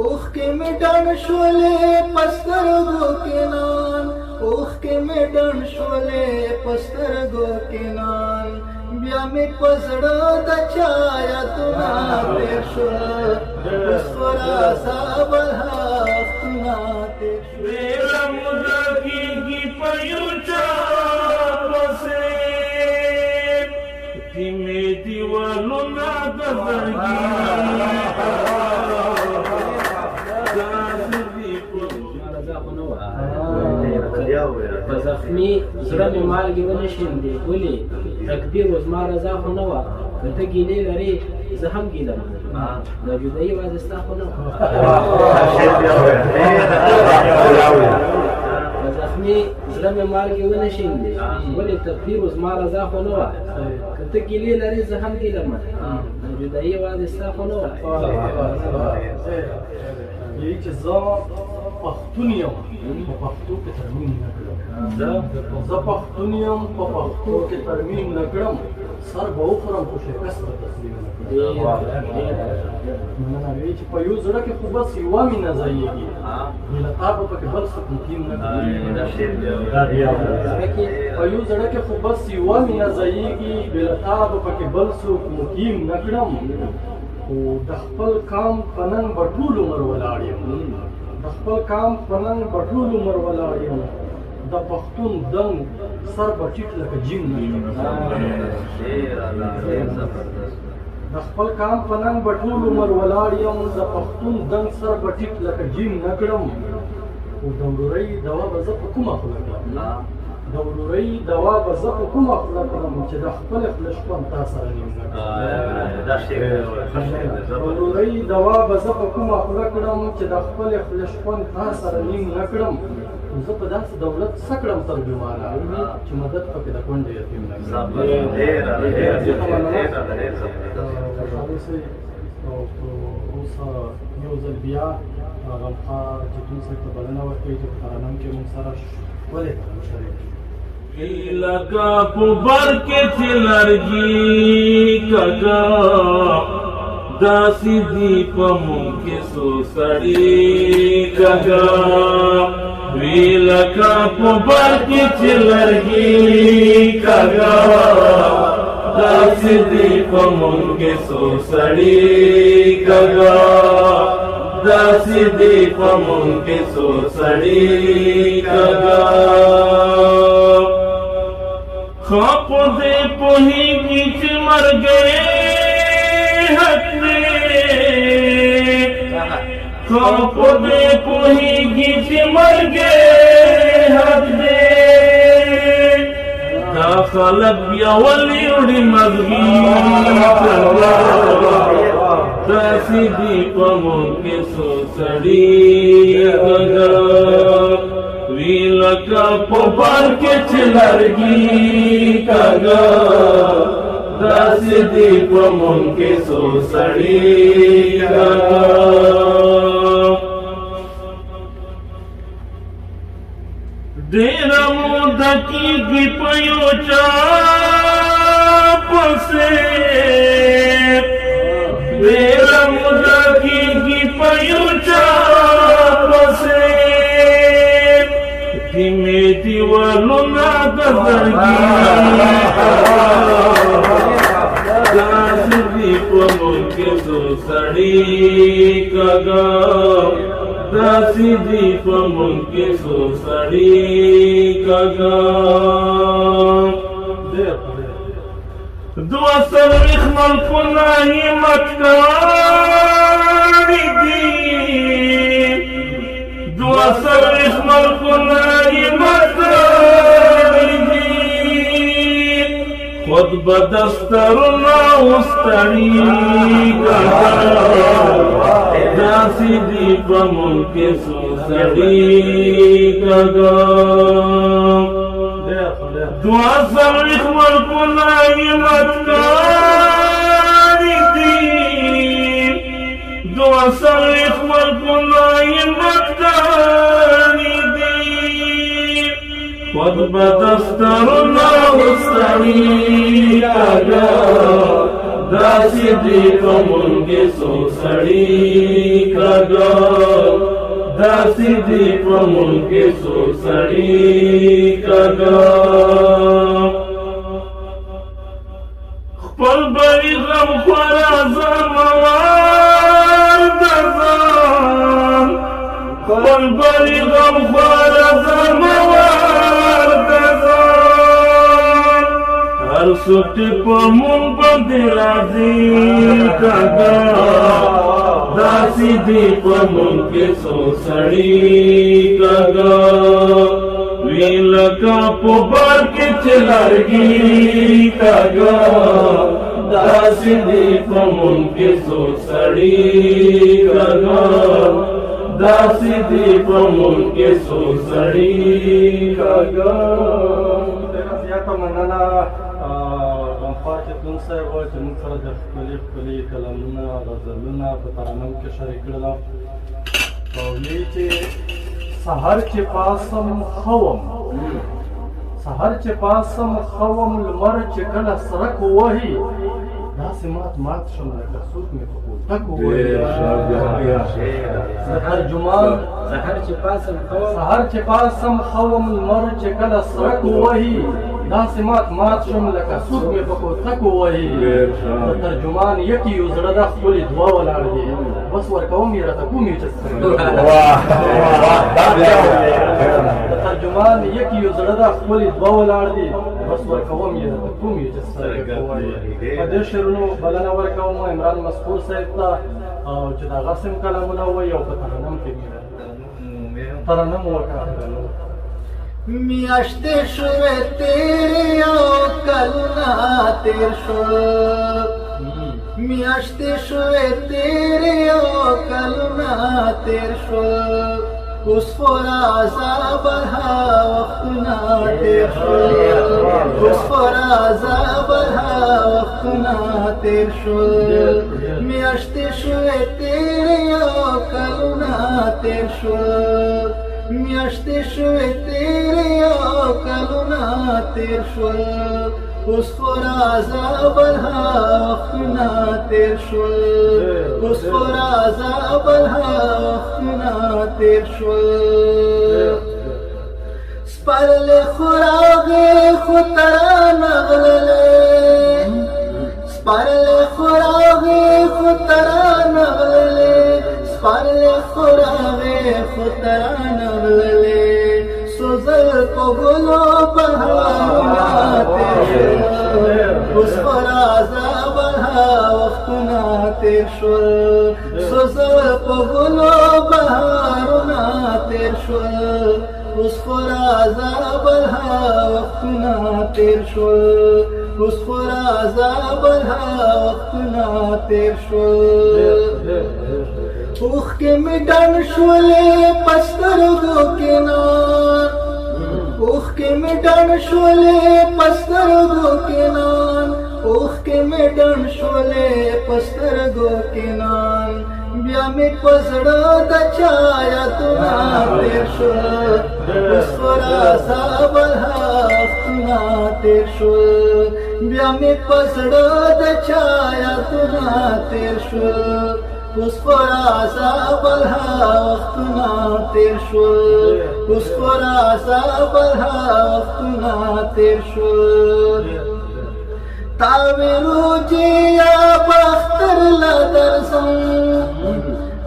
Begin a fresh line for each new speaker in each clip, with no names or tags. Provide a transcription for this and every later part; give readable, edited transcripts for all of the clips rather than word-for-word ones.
اوخ کې مې ډن شولې پسترګو کې نان اوخ کې مې ډن شولې پسترګو کې نان بیا مې پزړه د چا یادونه تېر شول اوس خورا صبر هفتونه تېر شول
ویله موده کېږي په یو چا پسې تیمې دیوالونه د زړګي
په زخمي زړه مې مالګې ونه شیندې ولې تقدیر و زما رضا خو نه وه که ته ګیلې لرې زه هم ګیله منم دا جدایي یوازې ستا خو نه وه په زخمي زړه مې مالګې ونه شیندې ولې تقدیر و زما رضا خو نه وه که ته ګیلې لرې زه هم ګیله منم دا جدایي یوازې ستا خو نه وه
یی چې زه پښتون یم په پښتو کې ترمیم نه کړم زه پښتون یم په پښتو کې ترمیم نه کړم سر به وخورم خو شکست به تسلیم نه کړم وایي چې په یو زړه کې خو بس یوه مینه ځایږي بې له تا به پکې بل څوک مقیم نه کړي په یو زړه کې خو بس یوه مینه ځایږي بې له تا به پکې بل څوک مقیم نه کړم خو د خپل کام په ننګ به ټول عمر ولاړ یم د خپل کام په ننګ به ټول عمر ولاړ یم د پښتون دنګ سر به ټیټ لکه جیم نه د خپل کام په ننګ به ټول عمر ولاړ یم د پښتون دنګ سر به ټیټ لکه جیم نه کړم خو د ورورۍ دوا به زه په کومه خوله کړم د ورورۍ دوا به زه په کومه خوله کړم چې د خپلې خولې شپون تا سره نیم نه کړم د ورورۍ دوا به زه په کومه خوله کړم چې د خپلې خولې شپون تا سره نیم نه کړم زه په داسې دولت څه کړم ترجمانه چې مدد پکې د کونډې یتیم نه کړم اوس یو ځل بیا غمخوار جتون صاحب ته بلنه ورکوي چې په ترنم کې موږ سره ولې شریک
لکه په بر کې چې لرګي کږه داسې دي په موږ کې څو سړي کږه وی لکه په بر کې چې لرګي کږه داسې دي په موږ کې څو سړي کږه داسې دي په موږ کې څو سړي کږه خاپ دې پوهیږي چې مرګ حق دی خاپ دې پوهیږي چې مرګ حق دی دا خلک بیا ولې وړي مغزي داسې دي په موږ کې څو سړي کږه وی لکه په بار کې چې لرګي کږه داسې دي په موږ کې څو سړي کږه ډېره موده کېږي په یو چا پسې ډېره موده کېږي په یو چا پسې تیمې دیوالونه د زړګي داسې دي په موږ کې څو سړي کږه داسې دي په موږ کې څو سړي کږه دوه څلوېښت ملکونه همت کړي دي دوه څلوېښت ملکونه همت کړي دي خود به دسترونه وستړي کږه داسې دي په موږ کې څو سړي کږه دوه څلوېښت ملکونه همت کړي دي دوه څلوېښت ملکونه همت کړي دي خود به دسترونه وستړي کږه داسې دې په مونږ څو سړي کاږه داسې دې په مونږ څو سړي کاږه خپل بری غم خورا زموار د ځان خپل بری غم خورا زموار د ځان هر څوک په مونږ باندې راځي کاږه داسې دې په مونږ څو سړي کاږه وی لکه په بار کې چې لرګي کاږه داسې دې په مونږ څو سړي کاږه داسې دې په مونږ څو سړي کاږه
زیاته مننه غمخواچ تون صاحب چې موږ سره د ښکلي کلامونه غزلونه په ترانو کې شریک کړل او وایي چې سحر چې پاسم خوم سحر چې پاسم خوم لمر چې کله سرک وهي داسې مات شم لکه څوک مې په کوټک ووهي د ترجمان
سحر چې پاسم خوم
سحر چې پاسم خوم لمر چې کله سرک وهي داسې مات شم لکه څوک مې په کوټک ووهي د ترجمان یکي یو زړه ده ښکلې دوه ولاړ دي بس ورکوم یې راته کوم یې چې د ترجمان یکي یو زړه ده ښکلې دوه ولاړ دي بس ورکوم یې راته کوم یې چې په دې شعرونو بلنه ورکوم عمران مسحور صاحب ته چې د هغه سم کلامونه ووایي او په ترنم کې ترنم وکړه
میاشتې شوې تیرې او کلونه تیر شول میاشتې شوې تیرې او کلونه تیر شول اوس خورا عذابها وختونه تیر شول اوس خورا عذابها وختونه تیر شول میاشتې شوې تیرې او کلونه تیر شول میاشتې شوې تیرې او کلونه تیر شول اوس خورا عذابها وختونه تیر شول اوس خورا عذابها وختونه تیر شول سپرلې خو راغې خو ترانه غللې سپرلې خو راغې خو ترانه غللې سپرلې خو راغې خو ترانه غللې سوزل په ګلو بهارونه تیر شول اوس خورا عذابها وختونه تیر شول سوزل په ګلو بهارونه تیر شول اوس خورا عذابها وختونه تیر شول اوس خورا عذابها وختونه تیر شول اوښکې مې ډنډ شولې په سترګو کې نان اوښکې مې ډنډ شولې په سترګو کې نان اوښکې مې ډنډ شولې په سترګو کې نان بیا مې په زړه د چا یادونه تیر شول اوس خورا عذابها وختونه تیر شول بیا مې په زړه د چا یادونه تیر شول اوس خورا عذابها وختونه تیر شول اوس خورا عذابها وختونه تیر شول تاوی روجی یا باختر لدرزم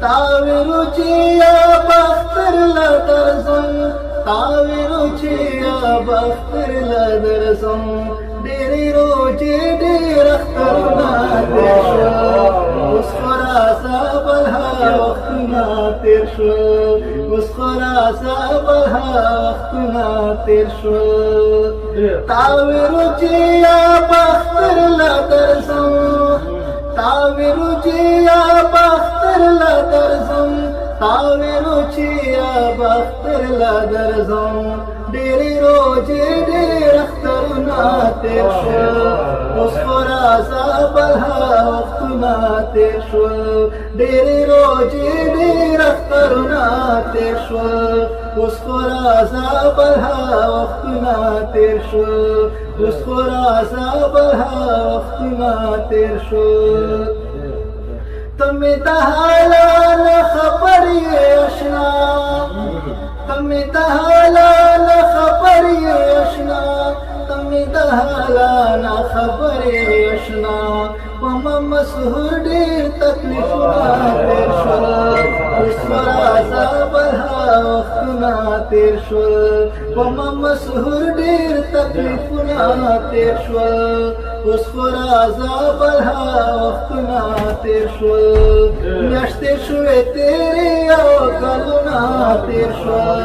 تاوی روجی یا باختر لدرزم تاوی روجی یا باختر لدرزم ډېرې روجې ډېر اخترونه تیر شول اوس خورا عذابها وختونه تیر شول اوس خورا عذابها وختونه تیر شول تاوی روجې یا باختر لدرزم تاوی روجې یا باختر لدرزم تاوی روجې یا باختر لدرزم ډېرې روجې ډېر اخترونه تیر شول اوس خورا عذابها وختونه تیر شول ډېرې روجې ډېر اخترونه تیر شول اوس خو راځه بلها وختونه تیر شول اوس خو راځه بلها وختونه تیر شول ته مې د حاله خبر یې اشنا ته مې د حاله خبر یې اشنا ته مې د حاله خبر یې اشنا په ما مسحور ډېر تکلیفونه تیر شول اوس خو راځه بلها وختونه تیر شول په ما مسحور ډېر تکلیفونه تیر شول اوس خو راځه بلها وختونه تیر شول میاشتې شوې تېرې او کلونه تیر شول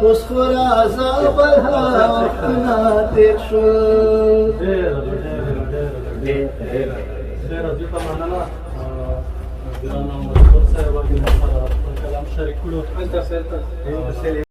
اوس خو راځه بلها وختونه تیر شول
ډېره زیاته مننه ګرانو مشهور صاحب چې ما سره خپل کلام شریک کړو